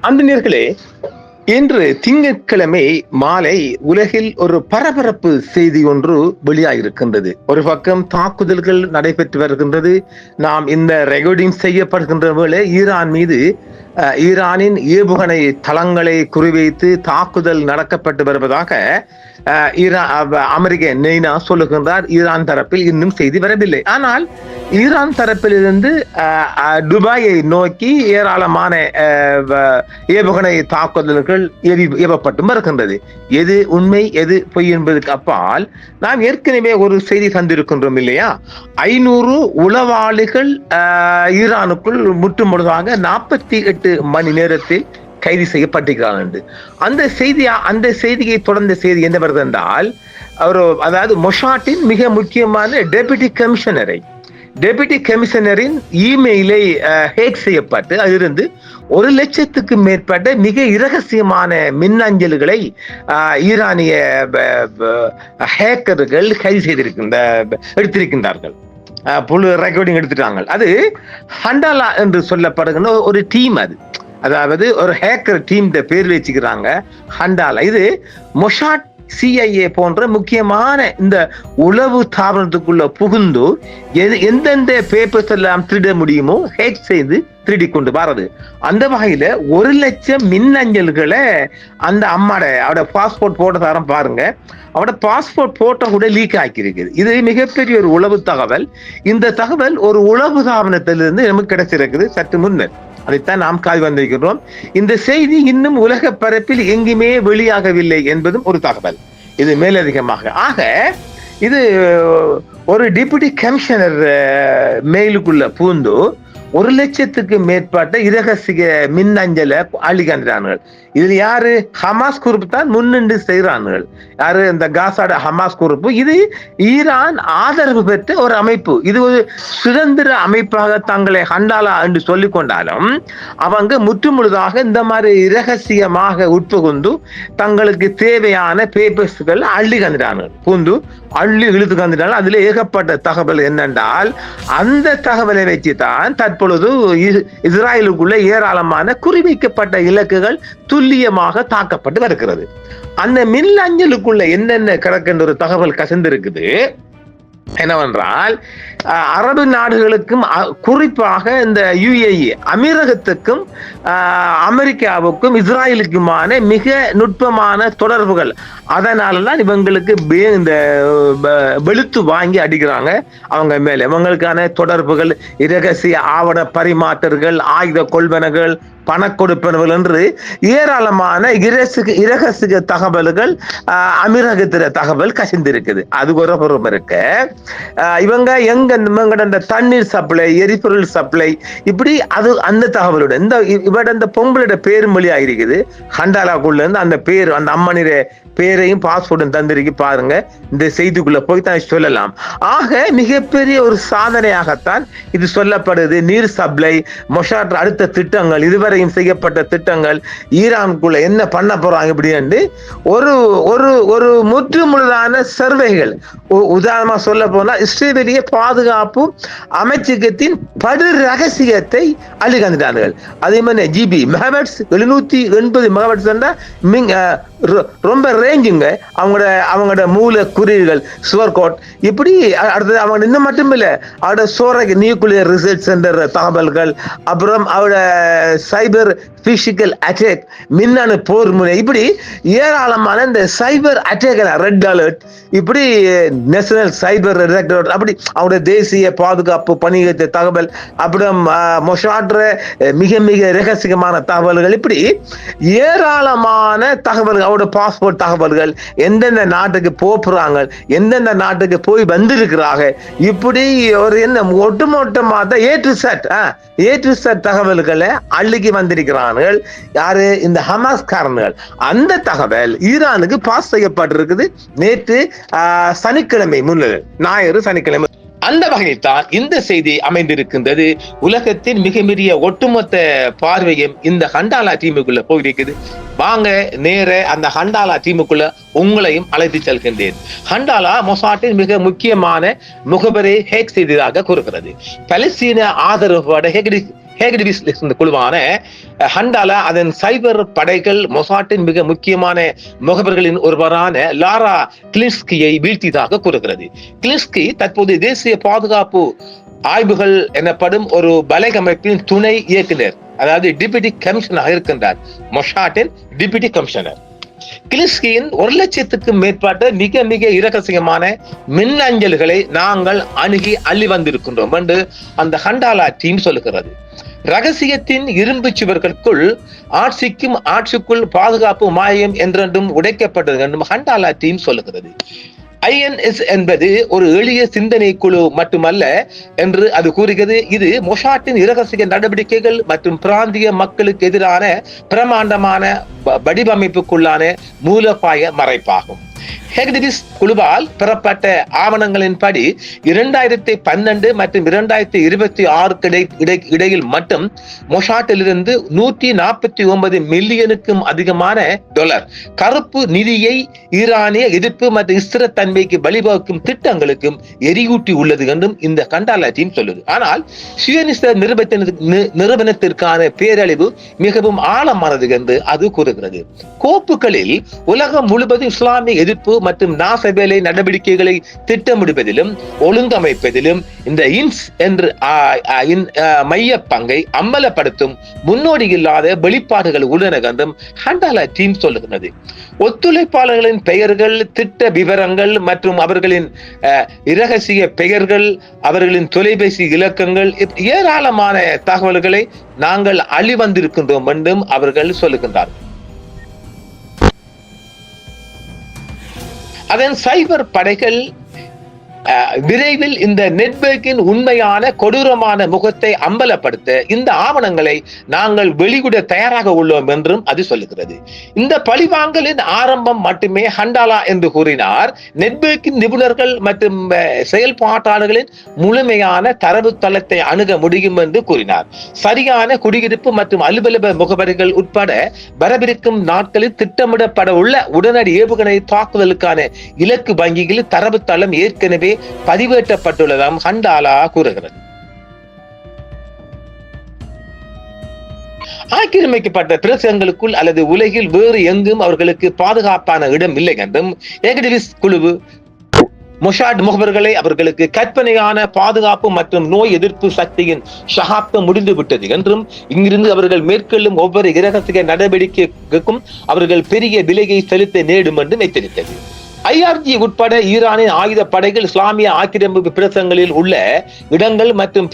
அன்பினர்களே, இன்று திங்கட்கிழமை மாலை உலகில் ஒரு பரபரப்பு செய்தி ஒன்று வெளியாகிருக்கின்றது. ஒரு பக்கம் தாக்குதல்கள் நடைபெற்று வருகின்றது. நாம் இந்த ரெக்கார்டிங் செய்யப்படுகின்ற வேளை ஈரான் மீது ஈரானின் ஏவுகணை தளங்களை குறிவைத்து தாக்குதல் நடக்கப்பட்டு வருவதாக அமெரிக்க நெய்னா சொல்லுகின்றார். ஈரான் தரப்பில் இன்னும் செய்தி வரவில்லை. ஆனால் ஈரான் தரப்பிலிருந்து துபாயை நோக்கி ஏராளமான ஏவுகணை தாக்குதல்கள் ஏவப்பட்டும் வருகின்றது. எது உண்மை எது பொய் என்பதற்கு அப்பால் நாம் ஏற்கனவே ஒரு செய்தி தந்திருக்கின்றோம் இல்லையா? 500 உளவாளிகள் ஈரானுக்குள் முற்றுமுழுதாக 48 மணி நேரத்தில் கைது செய்யப்பட்டிருக்கிறார் என்று அந்த செய்தியை தொடர்ந்த செய்தி என்ன வருது என்றால், அதாவது மொசாட்டின் மிக முக்கியமான டெபுட்டி கமிஷனரின் இமெயிலை ஹேக் செய்யப்பட்டு அதிலிருந்து 1 லட்சத்துக்கு மேற்பட்ட மிக இரகசியமான மின்னஞ்சல்களை ஈரானிய ஹேக்கர்கள் கைது எடுத்திருக்கின்றார்கள். ரெக்கார்டிங் எடுத்துட்டாங்க. அது ஹண்டாலா என்று சொல்லப்படுகின்ற ஒரு டீம். அதாவது ஒரு ஹேக்கர் டீம் பேர் வச்சுக்கிறாங்க, ஹண்டாலா. இது மொசாட், CIA போன்ற முக்கியமான இந்த உளவு தாபனத்துக்குள்ள புகுந்து எந்தெந்த பேப்பர்ஸ் எல்லாம் திருட முடியுமோ ஹேக் செய்து திருடி கொண்டு வரது. அந்த வகையில 1 லட்சம் மின்னஞ்சல்களை அந்த அவட பாஸ்போர்ட் போட்டோ தரம் பாருங்க, அவட பாஸ்போர்ட் போட்டோ கூட லீக் ஆக்கியிருக்குது. இது மிகப்பெரிய ஒரு உளவு தகவல். இந்த தகவல் ஒரு உளவு தாபனத்திலிருந்து நமக்கு கிடைச்சிருக்குது சற்று முன்னர். அதைத்தான் நாம் காய் வந்திருக்கிறோம். இந்த செய்தி இன்னும் உலக பரப்பில் எங்குமே வெளியாகவில்லை என்பதும் ஒரு தகவல். இது மேலதிகமாக இது ஒரு டெபுட்டி கமிஷனர் மெயிலுக்குள்ள பூந்து 1 லட்சத்துக்கு மேற்பட்ட இரகசிய மின்னஞ்சலை அழிக்கின்றார்கள். இதுல யாரு? ஹமாஸ் குரூப் தான் முன்னின்று செய்கிறார்கள். யாரு? இந்த காசாட ஹமாஸ் குரூப். இது ஈரான் ஆதரவு பெற்ற ஒரு அமைப்பு. இது ஒரு சுதந்திர அமைப்பாக தங்களை ஹண்டாலா என்று சொல்லிக் கொண்டாலும் அவங்க முற்றுமுழுதாக இந்த மாதிரி இரகசியமாக உட்புகுந்து தங்களுக்கு தேவையான பேப்பர்ஸ்கள் அள்ளி கந்துட்டார்கள். அள்ளி இழுத்து கந்துட்டார்கள். அதுல ஏகப்பட்ட தகவல் என்னென்றால், அந்த தகவலை வச்சுதான் தற்பொழுது இஸ்ராயலுக்குள்ள ஏராளமான குறிவைக்கப்பட்ட இலக்குகள் துல்லியமாக தாக்கப்பட்டு வருகிறது. அந்த மின்னஞ்சலுக்குள்ள என்னென்ன கிடக்கின்ற ஒரு தகவல் கசிந்திருக்குது என்னவென்றால், அரபு நாடுகளுக்கும் குறிப்பாக இந்த UAE அமீரகத்துக்கும் அமெரிக்காவுக்கும் இஸ்ராயலுக்குமான மிக நுட்பமான தொடர்புகள். அதனாலதான் இவங்களுக்கு இந்த வெளுத்து வாங்கி அடிக்கிறாங்க அவங்க மேல. இவங்களுக்கான தொடர்புகள், இரகசிய ஆவண பரிமாற்றங்கள், ஆயுத கொள்வனகள், பண கொடுப்பனர்கள் என்று ஏராளமான இரகசிய தகவல்கள் அமீரகத்தில தகவல் கசிந்திருக்குது. அது ஒரு புறம் இருக்க, இவங்க இந்த தண்ணீர் சப்ளை, எரிபொருள் சப்ளை, இப்படி அது அந்த தகவலோட இந்த பொங்கலோட பேர் மொழி ஆகிருக்குது. ஹண்டாலாக்குள்ள இருந்து அந்த பேர், அந்த அம்மனிட பேரையும் பாஸ்போர்ட்டும் தந்திருக்கு பாருங்க. இந்த செய்திக்குள்ள போய் தான் சொல்லலாம். மிகப்பெரிய ஒரு சாதனையாகத்தான் இது சொல்லப்படுது. நீர் சப்ளை, மொசாட் அடுத்த திட்டங்கள், இதுவரையும் செய்யப்பட்ட திட்டங்கள், ஈரானுக்குள்ள என்ன பண்ண போறாங்க இப்படி ஒரு முற்றுமுழுதான சர்வேகள். உதாரணமா சொல்ல போனா, இஸ்ரேலிய பாதுகாப்பு அமைச்சகத்தின் படு ரகசியத்தை அழிகந்துட்டார்கள். அதே மாதிரி ஜிபி மெகாவாட்ஸ் 780 மெகாவாட்ஸ் ரொம்ப ரேஞ்சுங்க. அவங்களோட மூல குறியீடுகள், சுவர்கோட், இப்படி அடுத்தது அவங்க இன்னும் மட்டும் இல்ல, அவரோட சோரக் நியூக்ளியர் ரிசர்ச் சென்டர் தகவல்கள், அப்புறம் அவரோட சைபர் பிசிக்கல் அட்டாக், மின்னணு போர் முறை, இப்படி ஏராளமான இந்த சைபர் அட்டாக், ரெட் அலர்ட், இப்படி நேஷனல் சைபர் டைரக்டரேட், அப்படி அவருடைய தேசிய பாதுகாப்பு பணியக தகவல், அப்புறம் மொசாட்ற மிக மிக ரகசியமான தகவல்கள், இப்படி ஏராளமான தகவல்கள், அவருடைய பாஸ்போர்ட் தகவல்கள், எந்தெந்த நாட்டுக்கு போறாங்க, எந்தெந்த நாட்டுக்கு போய் வந்திருக்கிறாங்க, இப்படி ஒரு என்ன ஒட்டுமொட்டமாக ஏ டு செட் தகவல்களை அள்ளிக்கு வந்திருக்கிறார்கள். யாரு? இந்த ஹமாஸ் காரர்கள். அந்த தகவல் ஈரானுக்கு பாஸ் செய்யப்பட்டிருக்குது நேற்று சனிக்கிழமை, ஞாயிறு சனிக்கிழமை. அந்த வகையில் தான் இந்த செய்தி அமைந்திருக்கின்றது. உலகத்தின் மிக பெரிய ஒட்டுமொத்த பார்வையும் இந்த ஹண்டாலா டீமுக்குள்ள போயிருக்குது. வாங்க நேர அந்த ஹண்டாலா டீமுக்குள்ள உங்களையும் அழைத்து செல்கின்றேன். ஹண்டாலா மொசாட்டின் மிக முக்கியமான முகவரை ஹேக் செய்ததாக கூறுகிறது. பலஸ்தீன ஆதரவோட ஹேகடிவிஸ் இந்த குழுவான ஹண்டாலா அதன் சைபர் படைகள் மொசாட்டின் மிக முக்கியமான முகவர்களின் ஒருவரான லாரா கிளின்ஸ்கியை வீழ்த்தியதாக கூறுகிறது. கிளின்ஸ்கி தற்போது தேசிய பாதுகாப்பு ஆய்வுகள் எனப்படும் ஒரு வலையமைப்பின் துணை இயக்குனர், அதாவது டிப்யூட்டி கமிஷனராக இருக்கின்றார். மொசாட்டின் டிப்யூட்டி கமிஷனர். கிளின்ஸ்கியின் 1,00,000க்கும் மேற்பட்ட மிக மிக இரகசியமான மின்னஞ்சல்களை நாங்கள் அணுகி அள்ளி வந்திருக்கின்றோம் என்று அந்த ஹண்டாலா டீம் சொல்லுகிறது. ரகசியத்தின் இரும்பு சுவர்களுக்குள் ஆட்சிக்குள் பாதுகாப்பு மாயம் என்றென்றும் உடைக்கப்பட்டது என்றும் ஹண்டாலா டீம் சொல்லுகிறது. INS என்பது ஒரு எளிய சிந்தனை குழு மட்டுமல்ல என்று அது கூறுகிறது. இது மொசாட்டின் இரகசிய நடவடிக்கைகள் மற்றும் பிராந்திய மக்களுக்கு எதிரான பிரமாண்டமான வடிவமைப்புக்குள்ளான மூலோபாய மறைப்பாகும். ஹேகடிவிஸ் குழுவால் பெறப்பட்ட ஆவணங்களின்படி 2012 மற்றும் 2026 இடையில் மட்டும் மொசாட்டிலிருந்து $149 மில்லியனுக்கும் அதிகமான கருப்பு நிதியை ஈரானிய எதிர்ப்பு மற்றும் ஸ்திரத்தன்மைக்கு வழிவகுக்கும் திட்டங்களுக்கும் எரியூட்டி உள்ளது என்றும் இந்த ஹண்டாலா டீம் சொல்லுது. ஆனால் சியோனிச நிறுவனத்திற்கான பேரழிவு மிகவும் ஆழமானது என்று அது கூறுகிறது. கோப்புகளில் உலகம் முழுவதும் இஸ்லாமிய எதிர்ப்பு மற்றும் நாசவேலை நடவடிக்கைகளை திட்டமிடுவதிலும் ஒழுங்கமைப்பதிலும் இந்த இன்ஸ் என்று மைய பங்கை அம்பலப்படுத்தும் முன்னோடி இல்லாத வெளிப்பாடுகள் உள்ளன என்றும் ஹண்டாலா டீம் சொல்லுகிறது. ஒத்துழைப்பாளர்களின் பெயர்கள், திட்ட விவரங்கள் மற்றும் அவர்களின் இரகசிய பெயர்கள், அவர்களின் தொலைபேசி இலக்கங்கள், ஏராளமான தகவல்களை நாங்கள் அழிவந்திருக்கின்றோம் என்றும் அவர்கள் சொல்லுகின்றார்கள். அதன் சைபர் படைகள் விரைவில் இந்த நெட்வொர்க்கின் உண்மையான கொடூரமான முகத்தை அம்பலப்படுத்த இந்த ஆவணங்களை நாங்கள் வெளியிட தயாராக உள்ளோம் என்றும் அது சொல்லுகிறது. இந்த பழிவாங்கலின் ஆரம்பம் மட்டுமே ஹண்டாலா என்று கூறினார். நெட்வொர்க்கின் நிபுணர்கள் மற்றும் செயல்பாட்டாளர்களின் முழுமையான தரவுத்தளத்தை அணுக முடியும் என்று கூறினார். சரியான குடியிருப்பு மற்றும் அலுவலக முகவரிகள் உட்பட வரவிருக்கும் நாட்களில் திட்டமிடப்பட உள்ள உடனடி ஏவுகணை தாக்குதலுக்கான இலக்கு வங்கிகளில் தரவுத்தளம் ஏற்கனவே பதிவேற்றப்பட்டுள்ளதாம் ஹண்டாலா கூறுகிறது. ஆக்கிரமிக்கப்பட்ட பிரதேசங்களுக்குள் அல்லது உலகில் வேறு எங்கும் அவர்களுக்கு பாதுகாப்பான இடம் இல்லை என்றும் ஹேகடிவிஸ் குழு மொசாட் முகவர்களை அவர்களுக்கு கற்பனையான பாதுகாப்பு மற்றும் நோய் எதிர்ப்பு சக்தியின் சகாப்தம் முடிந்து விட்டது என்றும் இங்கிருந்து அவர்கள் மேற்கொள்ளும் ஒவ்வொரு இரகசிய நடவடிக்கைக்கும் அவர்கள் பெரிய விலையை செலுத்த நேடும் என்றும் எச்சரித்தது. IRG உட்பட ஈரானின் ஆயுத படைகள் இஸ்லாமிய ஆக்கிரமிப்பு பிரதேசங்களில் உள்ள இடங்கள் மற்றும்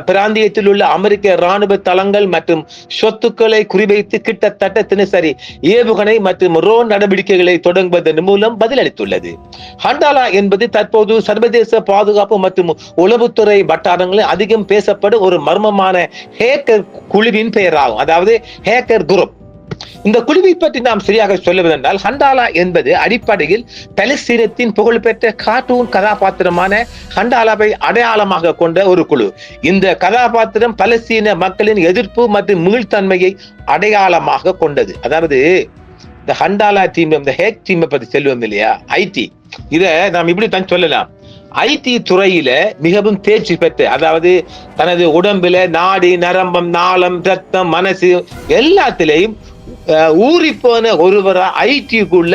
பிராந்தியத்தில் உள்ள அமெரிக்க இராணுவ தளங்கள் மற்றும் சொத்துக்களை குறிவைத்து கிட்டத்தட்ட தினசரி ஏவுகணை மற்றும் ரோன் நடவடிக்கைகளை தொடங்குவதன் மூலம் பதிலளித்துள்ளது. ஹண்டாலா என்பது தற்போது சர்வதேச பாதுகாப்பு மற்றும் உளவுத்துறை வட்டாரங்களில் அதிகம் பேசப்படும் ஒரு மர்மமான ஹேக்கர் குழுவின் பெயராகும், அதாவது ஹேக்கர் குரூப். இந்த குழுவை பற்றி நாம் சரியாக சொல்லுவதென்றால், ஹண்டாலா என்பது அடிப்படையில் பலஸ்தீனத்தின் புகழ்பெற்ற கார்ட்டூன் கதாபாத்திரமான ஹண்டாலாவை அடையாளமாக கொண்ட ஒரு குழு. இந்த கதாபாத்திரம் பலஸ்தீன மக்களின் எதிர்ப்பு மற்றும் மீள்தன்மையை அடையாளமாக கொண்டது. அதாவது இந்த ஹண்டாலா டீம், இந்த ஹேக் டீமை பத்தி செல்வம் இல்லையா, ஐடி, இத நாம் இப்படி தான் சொல்லலாம். ஐடி துறையில மிகவும் தேர்ச்சி பெற்று, அதாவது தனது உடம்புல நாடி நரம்பம் நாளம் ரத்தம் மனசு எல்லாத்திலையும் ஊறி போன ஒருவரா ஐடிக்குள்ள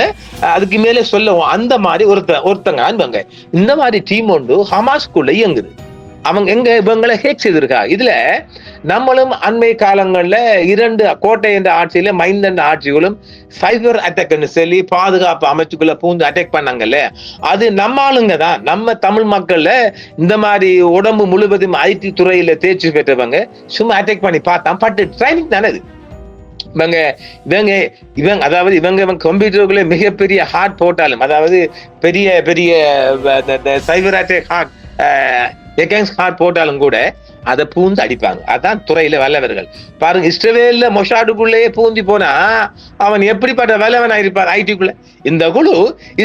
அதுக்கு மேல சொல்லுவோம் அந்த மாதிரி ஒருத்தங்க அன்பங்க. இந்த மாதிரி டீம் ஒன்று ஹமாஸ்குள்ள இயங்குது. அவங்க எங்க இவங்களை ஹேக் செய்திருக்கா. இதுல நம்மளும் அண்மை காலங்கள்ல 2 கோட்டை என்ற ஆட்சியில மைந்தன் ஆட்சிகளும் சைபர் அட்டாக்னு சொல்லி பாதுகாப்பு அமைச்சுக்குள்ள பூந்து அட்டாக் பண்ணாங்கல்ல, அது நம்ம ஆளுங்க தான். நம்ம தமிழ் மக்கள்ல இந்த மாதிரி உடம்பு முழுவதும் ஐடி துறையில தேர்ச்சி பெற்றவங்க சும்மா அட்டாக் பண்ணி பார்த்தா பட்டு ட்ரைனிங் தானே அது. அதாவது இவங்க கம்ப்யூட்டருக்குள்ள மிகப்பெரிய ஹார்ட் போட்டாலும், அதாவது பெரிய பெரிய சைபர் அட்டாக் ஹார்ட் போட்டாலும் கூட அதை பூந்து அடிப்பாங்க. அதான் துறையில வல்லவர்கள். பாருங்க, இஸ்ரவேல்ல மொசாடுக்குள்ளேயே பூந்தி போனா அவன் எப்படிப்பட்ட வல்லவனா இருப்பார் ஐடிக்குள்ள. இந்த குழு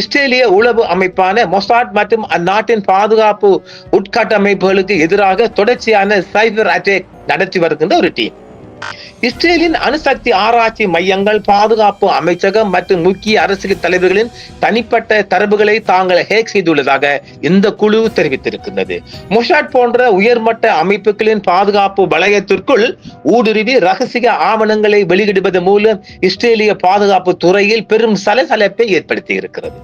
இஸ்ரேலிய உளவு அமைப்பான மொசாட் மற்றும் அந்நாட்டின் பாதுகாப்பு உட்கட்டமைப்புகளுக்கு எதிராக தொடர்ச்சியான சைபர் அட்டாக் நடத்தி வருகின்ற ஒரு டீம். இஸ்ரேலின் அணுசக்தி ஆராய்ச்சி மையங்கள், பாதுகாப்பு அமைச்சகம் மற்றும் முக்கிய அரசியல் தலைவர்களின் தனிப்பட்ட தரவுகளை தாங்கள் ஹேக் செய்துள்ளதாக இந்த குழு தெரிவித்திருக்கின்றது. மொசாட் போன்ற உயர்மட்ட அமைப்புகளின் பாதுகாப்பு வளையத்திற்குள் ஊடுருவி ரகசிய ஆவணங்களை வெளியிடுவது மூலம் இஸ்ரேலிய பாதுகாப்பு துறையில் பெரும் சலசலப்பை ஏற்படுத்தி இருக்கிறது.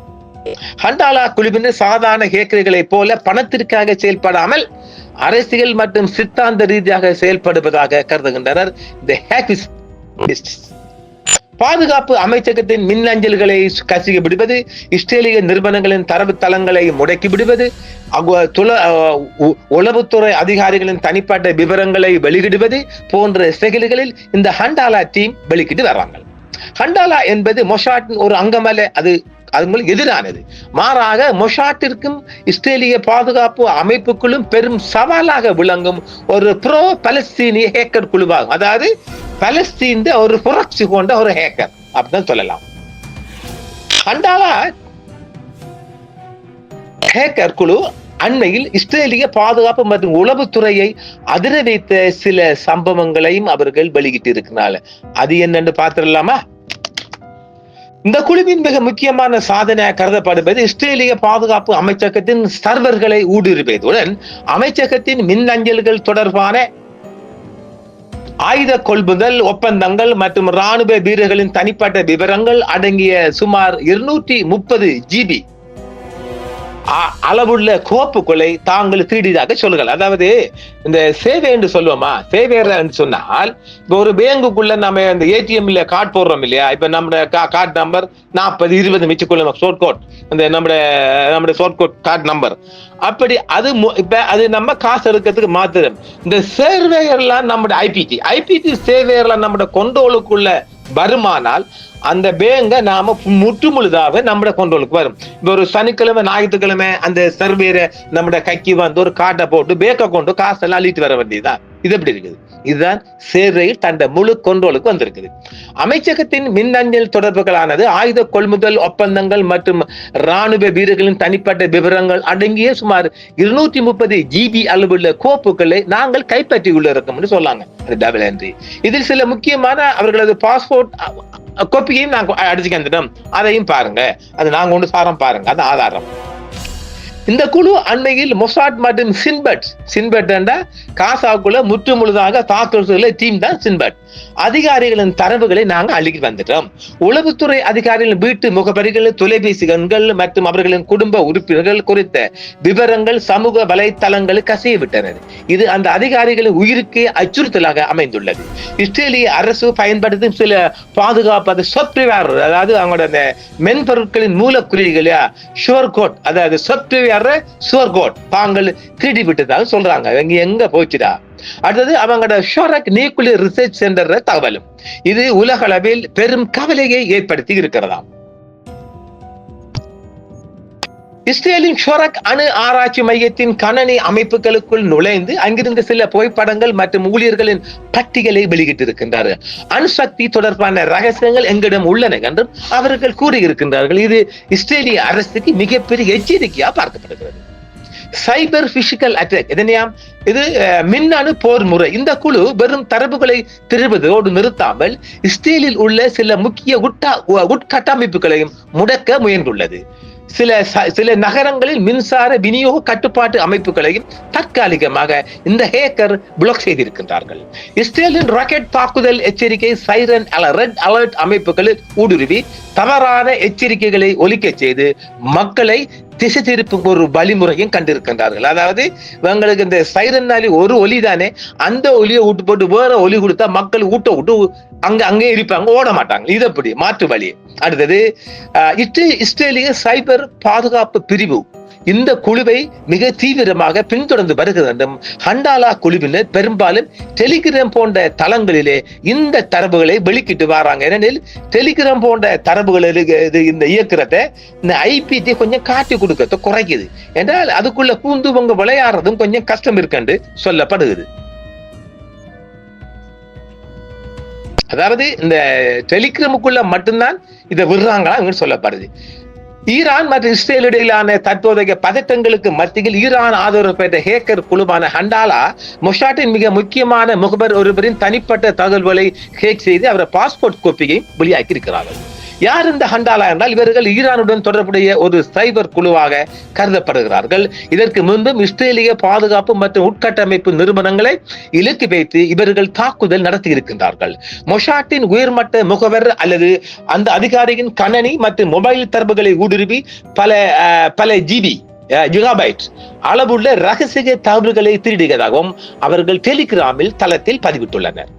ஹண்டாலா குழுவினர் சாதாரண ஹேக்கர்களை போல பணத்திற்காக செயல்படாமல் அரசியல் மற்றும் சித்தாந்த ரீதியாக செயல்படுவதாக கருதுகின்றனர். பாதுகாப்பு அமைச்சகத்தின் மின்னஞ்சல்களை கசிய விடுவது, இஸ்ரேலிய நிறுவனங்களின் தரவு தளங்களை முடக்கி விடுவது, உளவுத்துறை அதிகாரிகளின் தனிப்பட்ட விவரங்களை வெளியிடுவது போன்ற செயல்களில் இந்த ஹண்டாலா டீம் வெளிக்கிட்டு வர்றாங்க. ஹண்டாலா என்பது மொசாட்டின் ஒரு அங்கமல்ல, அது எதிரானது. மாறாக மொசாட்டிற்கும் இஸ்ரேலிய பாதுகாப்பு அமைப்புகளும் பெரும் சவாலாக விளங்கும் ஒரு ப்ரோ பலஸ்தீனிய ஹேக்கர் குழுவாகும். அதாவது பலஸ்தீன் ஒரு புரட்சி கொண்ட ஒரு ஹேக்கர் அப்படின்னு சொல்லலாம். ஹண்டாலா ஹேக்கர் குழு அண்மையில் இஸ்ரேலிய பாதுகாப்பு மற்றும் உளவுத்துறையை அதிர வைத்த சில சம்பவங்களையும் அவர்கள் வெளியிட்டு இருக்கிறார்கள். அது என்னன்னு பார்த்துடலாமா? இந்த குழுவின் மிக முக்கியமான சாதனையாக கருதப்படுவது இஸ்ரேலிய பாதுகாப்பு அமைச்சகத்தின் சர்வர்களை ஊடுருவியதுடன் அமைச்சகத்தின் மின்னஞ்சல்கள் தொடர்பான ஆயுத கொள்முதல் ஒப்பந்தங்கள் மற்றும் ராணுவ வீரர்களின் தனிப்பட்ட விவரங்கள் அடங்கிய சுமார் 230 GB அளவுள்ள கோப்புகளை தாங்கள் திருடிதாக சொல்லுங்கள். அதாவது இந்த சேவை என்று சொல்லுவோமா, சேவை என்று சொன்னால் இப்ப ஒரு பேங்குக்குள்ள நம்ம இந்த ஏடிஎம்ல கார்டு போடுறோம் இல்லையா, இப்ப நம்ம கார்டு நம்பர் 40 20 மிச்சுக்குள்ள ஷார்ட் கோட், இந்த நம்ம ஷார்ட் கோட் கார்டு நம்பர், அப்படி அது இப்ப அது நம்ம காசு எடுக்கிறதுக்கு மாத்திரம். இந்த சேவையெல்லாம் நம்முடைய ஐபிடி சேவையெல்லாம் நம்முடைய கொண்டோலுக்குள்ள வருமானால் அந்த பேங்க நாம முற்று முழுதாக நம்முடைய கொண்டோலுக்கு வரும். இப்ப ஒரு சனிக்கிழமை ஞாயிற்றுக்கிழமை அந்த சர்வேரை நம்முடைய கைக்கு வந்து ஒரு காட்டை போட்டு பேக்க கொண்டு காசெல்லாம் அள்ளிட்டு வர வேண்டியதுதான். இது எப்படி இருக்குது? இதுதான் சேவையில் தந்த முழு கொண்டோலுக்கு வந்திருக்குது. அமைச்சகத்தின் மின்னஞ்சல் தொடர்புகளானது ஆயுத கொள்முதல் ஒப்பந்தங்கள் மற்றும் ராணுவ வீரர்களின் தனிப்பட்ட விவரங்கள் அடங்கிய சுமார் 230 GB அளவுள்ள கோப்புகளை நாங்கள் கைப்பற்றி உள்ள இருக்கோம்னு சொல்லாங்க. Double entry. இதில் சில முக்கியமான அவர்களது பாஸ்போர்ட் கோப்பியையும் நாங்கள் அடிச்சுக்கிட்டோம். அதையும் பாருங்க, அது நாங்க ஒன்று சாரம் பாருங்க, அது ஆதாரம். இந்த குழு அண்மையில் மொசாட் மற்றும் சின்பட் என்ற காசாக்குள்ள முற்று முழுதாக தாக்குதல் டீம் தான் சின்பட் அதிகாரிகளின் தரவுகளை நாங்கள் அள்ளிட்டு வந்துட்டோம். உளவுத்துறை அதிகாரிகளின் வீட்டு முகவரிகள், தொலைபேசி எண்கள் மற்றும் அவர்களின் குடும்ப உறுப்பினர்கள் குறித்த விவரங்கள் சமூக வலைத்தளங்களுக்கு கசிய விட்டனர். இது அந்த அதிகாரிகளின் உயிருக்கு அச்சுறுத்தலாக அமைந்துள்ளது. இஸ்ரேலிய அரசு பயன்படுத்தும் சில பாதுகாப்பு சாப்ட்வேர், அதாவது அவங்களோட மென்பொருட்களின் மூலக்குறிகள் ஷுவர் கோட், அதாவது சாப்ட்வேர் ஷுவர் கோட் தாங்கள் திருடி விட்டதாக சொல்றாங்க. எங்க போச்சுடா? அடுத்தது அவங்களோட ஷோரக் நியூக்ளியர் ரிசர்ச் சென்டர் தகவலும் இது உலக அளவில் பெரும் கவலையை ஏற்படுத்தி இருக்கிறதா. இஸ்ரேலின் ஷோரக் அணு ஆராய்ச்சி மையத்தின் கணனி அமைப்புகளுக்குள் நுழைந்து அங்கிருந்த சில புகைப்படங்கள் மற்றும் ஊழியர்களின் பட்டியலை வெளியிட்டிருக்கின்றார்கள். அணுசக்தி தொடர்பான ரகசியங்கள் எங்களிடம் உள்ளன என்றும் அவர்கள் கூறியிருக்கின்றார்கள். இது இஸ்ரேலிய அரசுக்கு மிகப்பெரிய எச்சரிக்கையா பார்க்கப்படுகிறது. சைபர் பிசிக்கல் அட்டாக், இது மின்னணு போர் முறை. இந்த குழு வெறும் தரவுகளை திருடுவதோடு நிறுத்தாமல் இஸ்ரேலில் உள்ள சில முக்கிய உட்கட்டமைப்புகளையும் முடக்க முயன்றுள்ளது. சில நகரங்களில் மின்சார விநியோக கட்டுப்பாட்டு அமைப்புகளையும் தற்காலிகமாக இந்த ஹேக்கர் பிளாக் செய்திருக்கின்றார்கள். இஸ்ரேலின் ராக்கெட் தாக்குதல் எச்சரிக்கை சைரன் ரெட் அலர்ட் அமைப்புகளில் ஊடுருவி தவறான எச்சரிக்கைகளை ஒலிக்க செய்து மக்களை திசை திருப்பும் ஒரு வழிமுறையும் கண்டிருக்கின்றார்கள். அதாவது இவங்களுக்கு இந்த சைரன்னாலி ஒரு ஒலி தானே, அந்த ஒலியை விட்டு போட்டு வேற ஒலி கொடுத்தா மக்கள் ஊட்ட விட்டு அங்கே இருப்பாங்க, ஓட மாட்டாங்க. இது எப்படி மாற்று வழி? அடுத்தது இஸ்ரேலிய சைபர் பாதுகாப்பு பிரிவு இந்த குழுவை மிக தீவிரமாக பின்தொடர்ந்து வருகிறது. ஹண்டாலா குழுவினர் பெரும்பாலும் டெலிகிராம் போன்ற தளங்களிலே இந்த தரவுகளை வெளிக்கிட்டு வராங்க. ஏனெனில் டெலிகிராம் போன்ற தரவுகளில் இந்த இயக்கிறத இந்த ஐபிடி கொஞ்சம் காட்டி கொடுக்கறத குறைக்குது என்றால் அதுக்குள்ள பூந்துவங்க விளையாடுறதும் கொஞ்சம் கஷ்டம் இருக்குன்னு சொல்லப்படுகிறது. அதாவது இந்த டெலிகிராமுக்குள்ள மட்டும்தான் இதை விடுறாங்களா சொல்லப்படுது. ஈரான் மற்றும் இஸ்ரேல் இடையிலான தற்போதைய பதட்டங்களுக்கு மத்தியில் ஈரான் ஆதரவு பெற்ற ஹேக்கர் குழுவான ஹண்டாலா மொசாட்டின் மிக முக்கியமான முகவர் ஒருவரின் தனிப்பட்ட தகவல்களை ஹேக் செய்து அவரது பாஸ்போர்ட் கோப்பியை வெளியாக்கி இருக்கிறார்கள். யார் இந்த ஹண்டாலா என்றால் இவர்கள் ஈரானுடன் தொடர்புடைய ஒரு சைபர் குழுவாக கருதப்படுகிறார்கள். இதற்கு முன்பும் இஸ்ரேலிய பாதுகாப்பு மற்றும் உட்கட்டமைப்பு நிறுவனங்களை இலக்கு வைத்து இவர்கள் தாக்குதல் நடத்தி இருக்கின்றார்கள். மொசாட்டின் உயர்மட்ட முகவர் அல்லது அந்த அதிகாரியின் கணனி மற்றும் மொபைல் தரவுகளை ஊடுருவி பல ஜிபி ஜிகாபைட் அளவுள்ள ரகசிய தகவல்களை திருடியதாகவும் அவர்கள் டெலிகிராமில் தளத்தில் பதிவிட்டுள்ளனர்.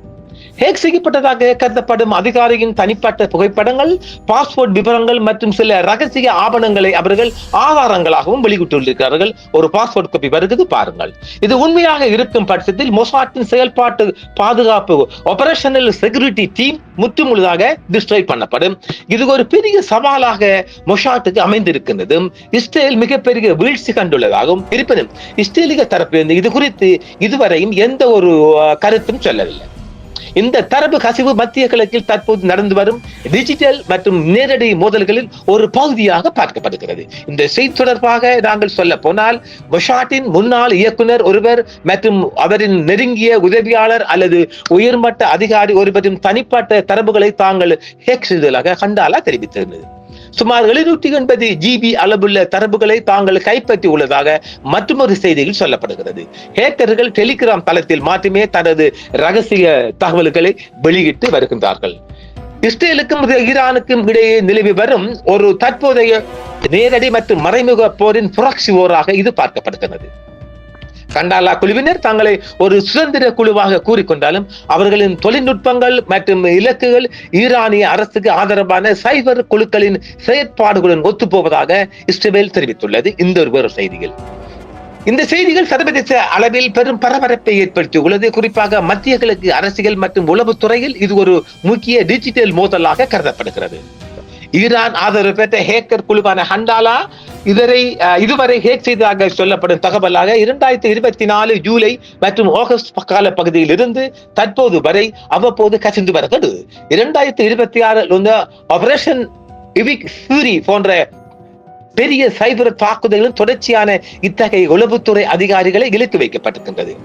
ஹேக் செய்யப்பட்டதாக கருதப்படும் அதிகாரியின் தனிப்பட்ட புகைப்படங்கள், பாஸ்போர்ட் விவரங்கள் மற்றும் சில ரகசிய ஆவணங்களை அவர்கள் ஆதாரங்களாகவும் வெளியிட்டுள்ளார்கள். ஒரு பாஸ்போர்ட் காப்பி வருகிறது பாருங்கள். இது உண்மையாக இருக்கும் பட்சத்தில் மொசாட்டின் செயல்பாட்டு பாதுகாப்பு ஆபரேஷனல் செக்யூரிட்டி டீம் முற்றுமுழுதாக டிஸ்ட்ராய் பண்ணப்படும். இது ஒரு பெரிய சவாலாக மொசாட்டுக்கு அமைந்திருக்கின்றது. இஸ்ரேல் மிகப்பெரிய வீழ்ச்சி கண்டுள்ளதாகவும் இருப்பினும் இஸ்ரேலிய தரப்பிலிருந்து இது குறித்து இதுவரையும் எந்த ஒரு கருத்தும் சொல்லவில்லை. இந்த தரப்பு கசிவு மத்திய கிழக்கில் தற்போது நடந்து வரும் டிஜிட்டல் மற்றும் நேரடி மோதல்களில் ஒரு பகுதியாக பார்க்கப்படுகிறது. இந்த செய்தி தொடர்பாக நாங்கள் சொல்ல போனால் மொசாட்டின் முன்னாள் இயக்குனர் ஒருவர் மற்றும் அவரின் நெருங்கிய உதவியாளர் அல்லது உயர்மட்ட அதிகாரி ஒருவரின் தனிப்பட்ட தரவுகளை தாங்கள் ஹேக் செய்ததாக ஹண்டாலா தெரிவித்திருந்தது. சுமார் 780 GB அளவுள்ள தரவுகளை தாங்கள் கைப்பற்றி உள்ளதாக மற்றொரு செய்தியில் சொல்லப்படுகிறது. ஹேக்கர்கள் டெலிகிராம் தளத்தில் மட்டுமே தனது ரகசிய தகவல்களை வெளியிட்டு வருகின்றார்கள். இஸ்ரேலுக்கும் ஈரானுக்கும் இடையே நிலவி வரும் ஒரு தற்போதைய நேரடி மற்றும் மறைமுக போரின் புரட்சி போராக இது பார்க்கப்படுகிறது. ஹண்டாலா குழுவினர் தங்களை ஒரு சுதந்திர குழுவாக கூறிக்கொண்டாலும் அவர்களின் தொழில்நுட்பங்கள் மற்றும் இலக்குகள் ஈரானிய அரசுக்கு ஆதரவான சைபர் குழுக்களின் செயற்பாடுகளுடன் ஒத்துப்போவதாக இஸ்ரேல் தெரிவித்துள்ளது. இந்த ஒரு செய்திகள் இந்த செய்திகள் சர்வதேச அளவில் பெரும் பரபரப்பை ஏற்படுத்தியுள்ளது. குறிப்பாக மத்திய கிழக்கு அரசியல் மற்றும் உளவுத்துறையில் இது ஒரு முக்கிய டிஜிட்டல் மோதலாக கருதப்படுகிறது. ஈரான் ஆதரவு பெற்ற ஹேக்கர் குழுவான ஹண்டாலா இதுவரை ஹேக் செய்ததாக சொல்லப்படும் தகவலாக 2024 ஜூலை மற்றும் ஆகஸ்ட் கால பகுதியில் இருந்து தற்போது வரை அவ்வப்போது கசிந்து வருகிறது. 2026 ஆபரேஷன் இவிக் ஃபியூரி போன்ற பெரிய சைபர் தாக்குதல்களும் தொடர்ச்சியான இத்தகைய உளவுத்துறை அதிகாரிகளை இலக்கு வைக்கப்பட்டிருக்கின்றது.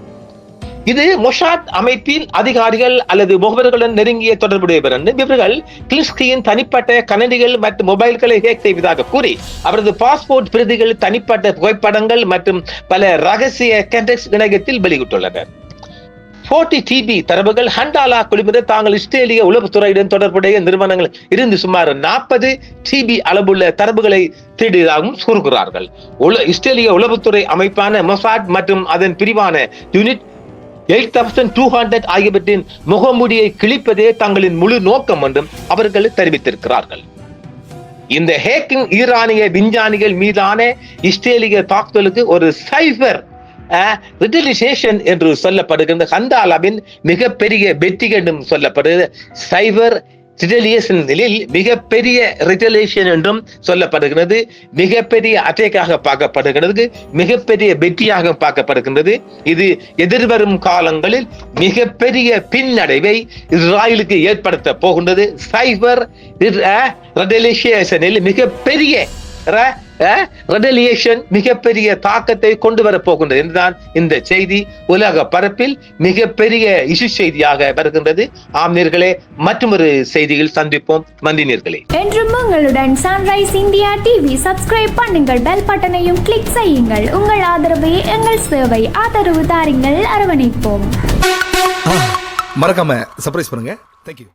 இது மொசாட் அமைப்பின் அதிகாரிகள் அல்லது முகவர்களுடன் நெருங்கிய தொடர்புடையவர் என்று இவர்கள் கிளிஸ்கியின் தனிப்பட்ட கணனிகள் மற்றும் மொபைல்களை ஹேக் செய்வதாக கூறி அவரது பாஸ்போர்ட் பிரதிகள், தனிப்பட்ட புகைப்படங்கள் மற்றும் பல ரகசிய கண்டெக்ஸ் இணையத்தில் வெளியிட்டுள்ளனர். 40 TB தரவுகள் ஹண்டாலா குழுவினர் தாங்கள் இஸ்ரேலிய உளவுத்துறையுடன் தொடர்புடைய நிறுவனங்கள் இருந்து சுமார் 40 TB அளவுள்ள தரவுகளை திருடியதாகவும் கூறுகிறார்கள். இஸ்ரேலிய உளவுத்துறை அமைப்பான மொசாட் மற்றும் அதன் பிரிவான யூனிட் 8200 ஆகியவற்றின் முகமூடியை கிழிப்பதே தங்களின் முழு நோக்கம் என்றும் அவர்கள் தெரிவித்திருக்கிறார்கள். இந்த ஹேக்கிங் ஈரானிய விஞ்ஞானிகள் மீதான இஸ்ரேலிய தாக்குதலுக்கு ஒரு சைபர் ரிட்டலிசேஷன் என்று சொல்லப்படுகின்ற ஹண்டாலாவின் மிகப்பெரிய வெற்றி என்றும் சொல்லப்படுகிற சைபர் ரிட்டலியேஷனில் மிகப்பெரிய ரிட்டலியேஷன் என்றும் சொல்லப்படுகிறது. மிகப்பெரிய அட்டாக்காக பார்க்கப்படுகிறது, மிகப்பெரிய வெற்றியாக பார்க்கப்படுகின்றது. இது எதிர்வரும் காலங்களில் மிகப்பெரிய பின்னடைவை இஸ்ரேலுக்கு ஏற்படுத்த போகின்றது. சைபர் ரிட்டலியேஷனில் மிகப்பெரிய மிகப்பெரிய தாக்கத்தை கொண்டு வரப் போகின்றது என்றுதான் இந்த செய்தி உலக பரப்பில் மிகப்பெரிய இசு செய்தியாக வருகின்றது. ஆம் நேயர்களே, மற்றொரு செய்தியில் சந்திப்போம். நன்றி நேயர்களே. என்றும் உங்களுடன் சன்ரைஸ் இந்தியா டிவி சப்ஸ்கிரைப் பண்ணுங்கள், பெல் பட்டனையும் கிளிக் செய்யுங்கள். உங்கள் ஆதரவை எங்கள் சேவை, ஆதரவு தாருங்கள், அரவணைப்போம். மறக்காம சர்ப்ரைஸ் பண்ணுங்க. தேங்க்யூ.